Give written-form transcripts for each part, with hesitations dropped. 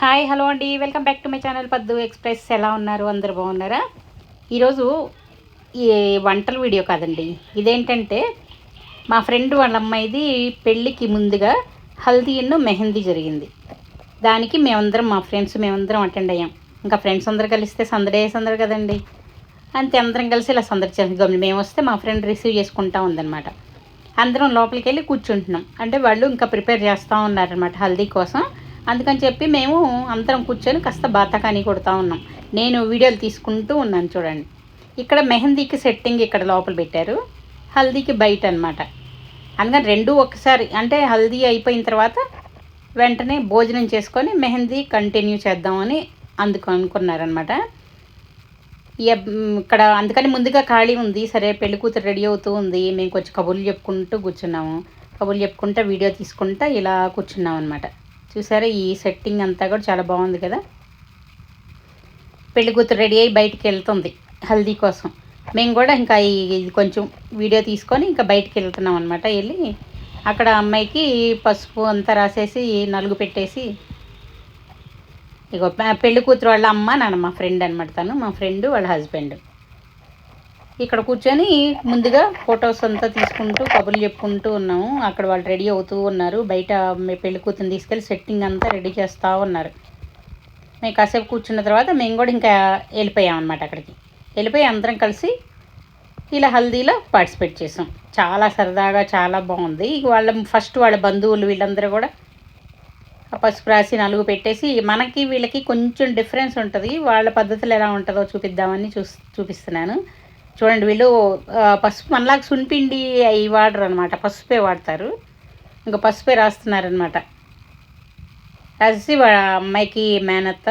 Hi hello అండి, welcome back to my channel పద్దు express. ఎలా ఉన్నారు? అందరు బాగున్నారా? ఈరోజు ఈ వంటల వీడియో కాదండి. ఇదేంటంటే మా ఫ్రెండ్ వాళ్ళ అమ్మాయిది పెళ్ళికి ముందుగా హల్దీను మెహందీ జరిగింది. దానికి మా ఫ్రెండ్స్ మేమందరం అటెండ్ అయ్యాం. ఇంకా ఫ్రెండ్స్ అందరు కలిస్తే సందడి కదండి. అంతే, అందరం కలిసి ఇలా సందడి చేసి మేము వస్తే మా ఫ్రెండ్ రిసీవ్ చేసుకుంటా ఉందన్నమాట. అందరం లోపలికి వెళ్ళి కూర్చుంటున్నాం. అంటే వాళ్ళు ఇంకా ప్రిపేర్ చేస్తూ ఉన్నారనమాట హల్దీ కోసం. అందుకని చెప్పి మేము అందరం కూర్చొని కాస్త బాతకాని కొడుతూ ఉన్నాం. నేను వీడియోలు తీసుకుంటూ ఉన్నాను. చూడండి, ఇక్కడ మెహందీకి సెట్టింగ్ ఇక్కడ లోపల పెట్టారు, హల్దీకి బయట అనమాట. అందుకని రెండూ ఒకసారి, అంటే హల్దీ అయిపోయిన తర్వాత వెంటనే భోజనం చేసుకొని మెహందీ కంటిన్యూ చేద్దామని అనుకున్నారనమాట. ఇక్కడ అందుకని ముందుగా ఖాళీ ఉంది. సరే, పెళ్లి కూతురు రెడీ అవుతూ ఉంది, మేము కొంచెం కబుర్లు చెప్పుకుంటూ కూర్చున్నాము. కబుర్లు చెప్పుకుంటూ వీడియో తీసుకుంటూ ఇలా కూర్చున్నాం అనమాట. చూసారా, ఈ సెట్టింగ్ అంతా కూడా చాలా బాగుంది కదా. పెళ్లి కూతురు రెడీ అయ్యి బయటికి వెళ్తుంది హల్దీ కోసం. మేము కూడా ఇంకా ఇది కొంచెం వీడియో తీసుకొని ఇంకా బయటికి వెళ్తున్నాం అనమాట. వెళ్ళి అక్కడ అమ్మాయికి పసుపు అంతా రాసేసి నలుగు పెట్టేసి, ఇగో పెళ్లి కూతురు వాళ్ళ అమ్మ నాన్న మా ఫ్రెండ్ అనమాట. తను మా ఫ్రెండ్ వాళ్ళ హస్బెండ్ ఇక్కడ కూర్చొని ముందుగా ఫొటోస్ అంతా తీసుకుంటూ కబుర్లు చెప్పుకుంటూ ఉన్నాము. అక్కడ వాళ్ళు రెడీ అవుతూ ఉన్నారు. బయట పెళ్లి కూతురుని తీసుకెళ్ళి సెట్టింగ్ అంతా రెడీ చేస్తూ ఉన్నారు. మేము కాసేపు కూర్చున్న తర్వాత మేము కూడా ఇంకా వెళ్ళిపోయాం అనమాట. అక్కడికి వెళ్ళిపోయి అందరం కలిసి ఇలా హల్దీలో పార్టిసిపేట్ చేసాం. చాలా సరదాగా చాలా బాగుంది. వాళ్ళ బంధువులు వీళ్ళందరూ కూడా పసుపు రాసి నలుగు పెట్టేసి, మనకి వీళ్ళకి కొంచెం డిఫరెన్స్ ఉంటుంది. వాళ్ళ పద్ధతులు ఎలా ఉంటుందో చూపిద్దామని చూపిస్తున్నాను. చూడండి, వీళ్ళు పసుపు మనలాగా సున్పిండి అవి వాడరు అనమాట, పసుపే వాడతారు. ఇంకా పసుపే రాస్తున్నారనమాట. రాసి వాళ్ళ అమ్మాయికి మేనత్త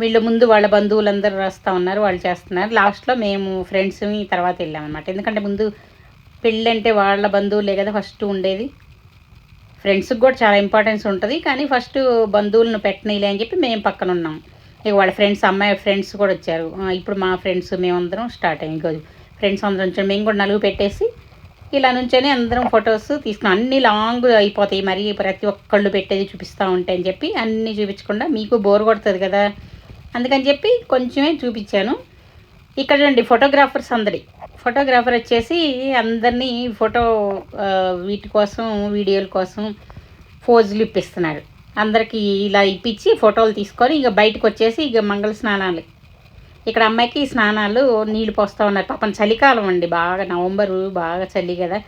వీళ్ళు ముందు వాళ్ళ బంధువులందరూ రాస్తూ ఉన్నారు, వాళ్ళు చేస్తున్నారు. లాస్ట్లో మేము ఫ్రెండ్స్ తర్వాత వెళ్ళామన్నమాట. ఎందుకంటే ముందు పెళ్ళి అంటే వాళ్ళ బంధువులే కదా ఫస్ట్ ఉండేది. ఫ్రెండ్స్కి కూడా చాలా ఇంపార్టెన్స్ ఉంటుంది, కానీ ఫస్ట్ బంధువులను పెట్టనీలే అని చెప్పి మేము పక్కన ఉన్నాం. ఇక వాళ్ళ ఫ్రెండ్స్, అమ్మాయి ఫ్రెండ్స్ కూడా వచ్చారు. ఇప్పుడు మా ఫ్రెండ్స్ మేమందరం స్టార్ట్ అయ్యాం. ఇంకో ఫ్రెండ్స్ అందరం వచ్చాం. మేము కూడా నలుగు పెట్టేసి ఇలా నుంచొని అందరం ఫొటోస్ తీసుకున్నాం. అన్నీ లాంగ్ అయిపోతాయి, మరి ప్రతి ఒక్కళ్ళు పెట్టేది చూపిస్తూ ఉంటాయి అని చెప్పి అన్నీ చూపించకుండా మీకు బోర్ కొడుతుంది కదా, అందుకని చెప్పి కొంచెమే చూపించాను. ఇక్కడ చూడండి, ఫోటోగ్రాఫర్స్ ఫోటోగ్రాఫర్ వచ్చేసి అందరినీ వీటి కోసం వీడియోల కోసం ఫోజులు ఇప్పిస్తున్నారు. అందరికీ ఇలా ఇప్పించి ఫోటోలు తీసుకొని ఇక బయటకు వచ్చేసి ఇక మంగళ స్నానాలు. ఇక్కడ అమ్మాయికి స్నానాలు నీళ్ళు పోస్తూ ఉన్నారు. పాపం చలికాలం అండి, బాగా నవంబరు, బాగా చలి కదా.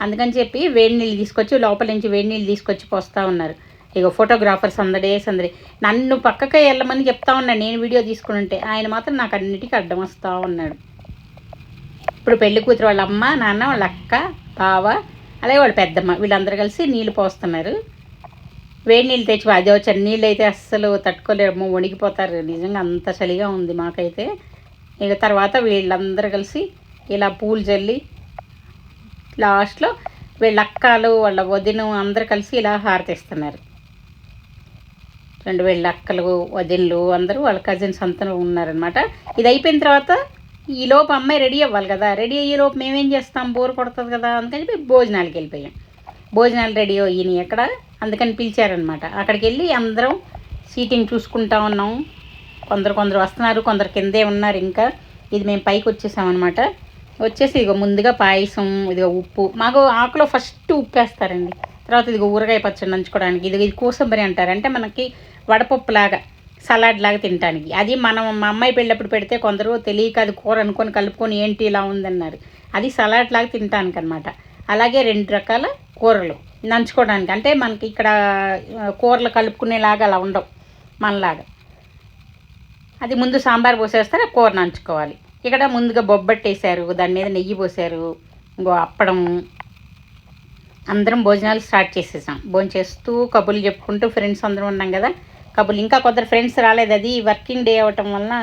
అందుకని చెప్పి వేడి నీళ్ళు తీసుకొచ్చి లోపల నుంచి వేడి నీళ్ళు తీసుకొచ్చి పోస్తూ ఉన్నారు. ఇక ఫోటోగ్రాఫర్స్ సందడి. నన్ను పక్కకే వెళ్ళమని చెప్తా ఉన్నాడు నేను వీడియో తీసుకుని ఉంటే, ఆయన మాత్రం నాకు అన్నిటికీ అడ్డం వస్తూ ఉన్నాడు. ఇప్పుడు పెళ్లి కూతురు వాళ్ళ అమ్మ నాన్న, వాళ్ళ అక్క బావ, అలాగే వాళ్ళ పెద్దమ్మ వీళ్ళందరూ కలిసి నీళ్ళు పోస్తున్నారు. వేడి నీళ్ళు తెచ్చి, అదే వచ్చారు నీళ్ళు అయితే అస్సలు తట్టుకోలేము, వణికిపోతారు. నిజంగా అంత చలిగా ఉంది మాకైతే. ఇక తర్వాత వీళ్ళందరూ కలిసి ఇలా పూలు జల్లి లాస్ట్లో వీళ్ళ అక్కలు వాళ్ళ వదిన అందరూ కలిసి ఇలా హారతిస్తున్నారు. వీళ్ళ అక్కలు వదినలు అందరూ వాళ్ళ కజిన్స్ అంతా ఉన్నారనమాట. ఇది అయిపోయిన తర్వాత ఈలోపు అమ్మాయి రెడీ అవ్వాలి కదా. రెడీ అయ్యేలోపు మేమేం చేస్తాం, బోర్ కొడుతుంది కదా, అందుకని చెప్పి భోజనాలకి వెళ్ళిపోయాం. భోజనాలు రెడీ అయ్యినాయి అక్కడ, అందుకని పిలిచారనమాట. అక్కడికి వెళ్ళి అందరం సీటింగ్ చూసుకుంటా ఉన్నాం. కొందరు వస్తున్నారు, కొందరు కిందే ఉన్నారు. ఇంకా ఇది మేము పైకి వచ్చేసామన్నమాట. వచ్చేసి ఇదిగో ముందుగా పాయసం, ఇదిగో ఉప్పు, మాకు ఆకులో ఫస్ట్ ఉప్పు వేస్తారండి. తర్వాత ఇదిగో ఊరగాయ పచ్చడి నంచుకోవడానికి, ఇది కోసంబరి అంటారు. అంటే మనకి వడపప్పులాగా సలాడ్ లాగా తినడానికి. అది మా అమ్మాయి పెళ్ళప్పుడు పెడితే కొందరు తెలియక అది కూర అనుకొని కలుపుకొని ఏంటి ఇలా ఉందన్నారు. అది సలాడ్ లాగా తినడానికి అనమాట. అలాగే 2 రకాల కూరలు నంచుకోవడానికి. అంటే మనకి ఇక్కడ కూరలు కలుపుకునేలాగా అలా ఉండవు మనలాగా. అది ముందు సాంబార్ పోసేస్తారు, కూర నంచుకోవాలి. ఇక్కడ ముందుగా బొబ్బట్టేశారు, దాని మీద నెయ్యి పోసారు, ఇంకో అప్పడం. అందరం భోజనాలు స్టార్ట్ చేసేసాం. భోజనం చేస్తూ కబుర్లు చెప్పుకుంటూ ఫ్రెండ్స్ అందరం ఉన్నాం కదా. కబుర్లు ఇంకా కొందరు ఫ్రెండ్స్ రాలేదు, అది వర్కింగ్ డే అవ్వటం వలన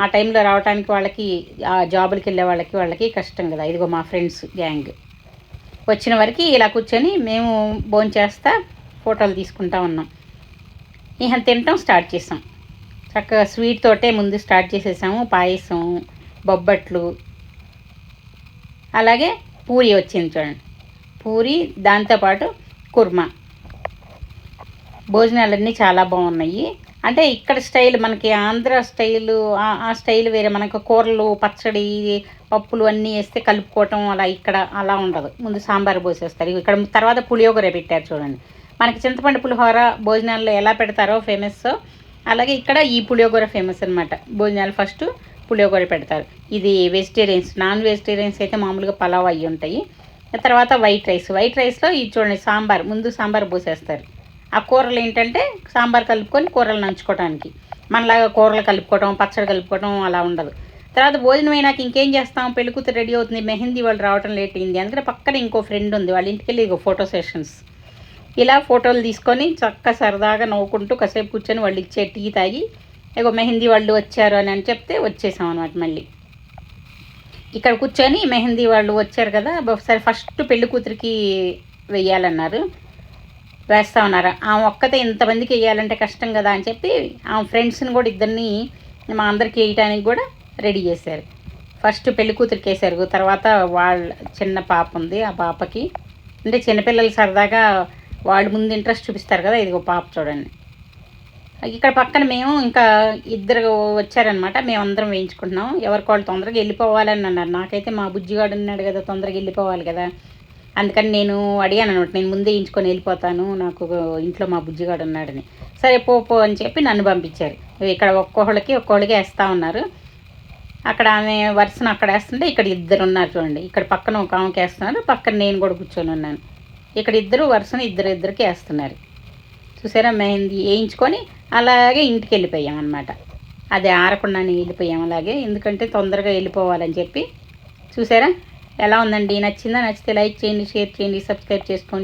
ఆ టైంలో రావడానికి వాళ్ళకి, ఆ జాబులకి వెళ్ళే వాళ్ళకి కష్టం కదా. ఇదిగో మా ఫ్రెండ్స్ గ్యాంగ్ వచ్చిన వరకు ఇలా కూర్చొని మేము భోజనం చేస్తా ఫోటోలు తీసుకుంటా ఉన్నాం. ఇక తినటం స్టార్ట్ చేసాం. చక్కగా స్వీట్ తోటే ముందు స్టార్ట్ చేసేసాము. పాయసం, బొబ్బట్లు, అలాగే పూరి వచ్చింది చూడండి, పూరి, దాంతోపాటు కుర్మా. భోజనాలన్నీ చాలా బాగున్నాయి. అంటే ఇక్కడ స్టైల్ మనకి ఆంధ్ర స్టైలు ఆ స్టైల్ వేరే. మనకు కూరలు, పచ్చడి, పప్పులు అన్నీ వేస్తే కలుపుకోవటం అలా ఇక్కడ అలా ఉండదు. ముందు సాంబార్ పోసేస్తారు. ఇక్కడ తర్వాత పులిహోర పెట్టారు చూడండి. మనకి చింతపండు పులిహోర భోజనాల్లో ఎలా పెడతారో ఫేమస్, అలాగే ఇక్కడ ఈ పులిహోర ఫేమస్ అనమాట. భోజనాలు ఫస్ట్ పులిహోర పెడతారు. ఇది వెజిటేరియన్స్. నాన్ వెజిటేరియన్స్ అయితే మామూలుగా పలావ్ అయ్యి ఉంటాయి. తర్వాత వైట్ రైస్లో ఇది చూడండి సాంబార్, ముందు సాంబార్ పోసేస్తారు. ఆ కూరలు ఏంటంటే సాంబార్ కలుపుకొని కూరలు నంచుకోవడానికి. మనలాగా కూరలు కలుపుకోవడం, పచ్చడి కలుపుకోవడం అలా ఉండదు. తర్వాత భోజనం అయినాక ఇంకేం చేస్తాం, పెళ్ళికూతురు రెడీ అవుతుంది, మెహందీ వాళ్ళు రావడం లేట్ అయింది. అందుకని పక్కన ఇంకో ఫ్రెండ్ ఉంది, వాళ్ళ ఇంటికి వెళ్ళి ఫోటో సెషన్స్. ఇలా ఫోటోలు తీసుకొని చక్కగా సరదాగా నవ్వుకుంటూ కాసేపు కూర్చొని వాళ్ళు ఇచ్చే టీ తాగి మెహందీ వాళ్ళు వచ్చారు అని చెప్తే వచ్చేసాం అనమాట. మళ్ళీ ఇక్కడ కూర్చొని మెహందీ వాళ్ళు వచ్చారు కదా, ఒకసారి ఫస్ట్ పెళ్లి కూతురికి వెయ్యాలన్నారు, వేస్తా ఉన్నారు. ఆమె ఒక్కతే ఇంతమందికి వేయాలంటే కష్టం కదా అని చెప్పి ఆమె ఫ్రెండ్స్ని కూడా ఇద్దరిని మా అందరికి వేయటానికి కూడా రెడీ చేశారు. ఫస్ట్ పెళ్లి కూతురికి వేశారు, తర్వాత వాళ్ళ చిన్న పాప ఉంది, ఆ పాపకి అంటే చిన్నపిల్లలు సరదాగా వాళ్ళు ముందు ఇంట్రెస్ట్ చూపిస్తారు కదా, ఇది ఒక పాప చూడండి. ఇక్కడ పక్కన మేము ఇంకా ఇద్దరు వచ్చారనమాట, మేమందరం వేయించుకుంటున్నాం. ఎవరికి వాళ్ళు తొందరగా వెళ్ళిపోవాలని అన్నారు. నాకైతే మా బుజ్జిగాడు ఉన్నాడు కదా, తొందరగా వెళ్ళిపోవాలి కదా, అందుకని నేను అడిగాను అనమాట, నేను ముందే వేయించుకొని వెళ్ళిపోతాను, నాకు ఇంట్లో మా బుజ్జిగాడు ఉన్నాడని. సరే పో అని చెప్పి నన్ను పంపించారు. ఇక్కడ ఒక్కొక్కళ్ళకి వేస్తూ ఉన్నారు. అక్కడ ఆమె వరుసను అక్కడ వేస్తుంటే ఇక్కడ ఇద్దరు ఉన్నారు చూడండి. ఇక్కడ పక్కన ఒక ఆమెకి వేస్తున్నారు, పక్కన నేను కూడా కూర్చొని ఉన్నాను. ఇక్కడ ఇద్దరు వరుసను ఇద్దరికి వేస్తున్నారు. చూసారా, మెహందీ వేయించుకొని అలాగే ఇంటికి వెళ్ళిపోయాం అనమాట. అది ఆరకుండానే వెళ్ళిపోయాం అలాగే, ఎందుకంటే తొందరగా వెళ్ళిపోవాలని చెప్పి. చూసారా ఎలా ఉందండి, నచ్చిందా? నచ్చితే లైక్ చేయండి, షేర్ చేయండి, సబ్స్క్రైబ్ చేసుకోండి.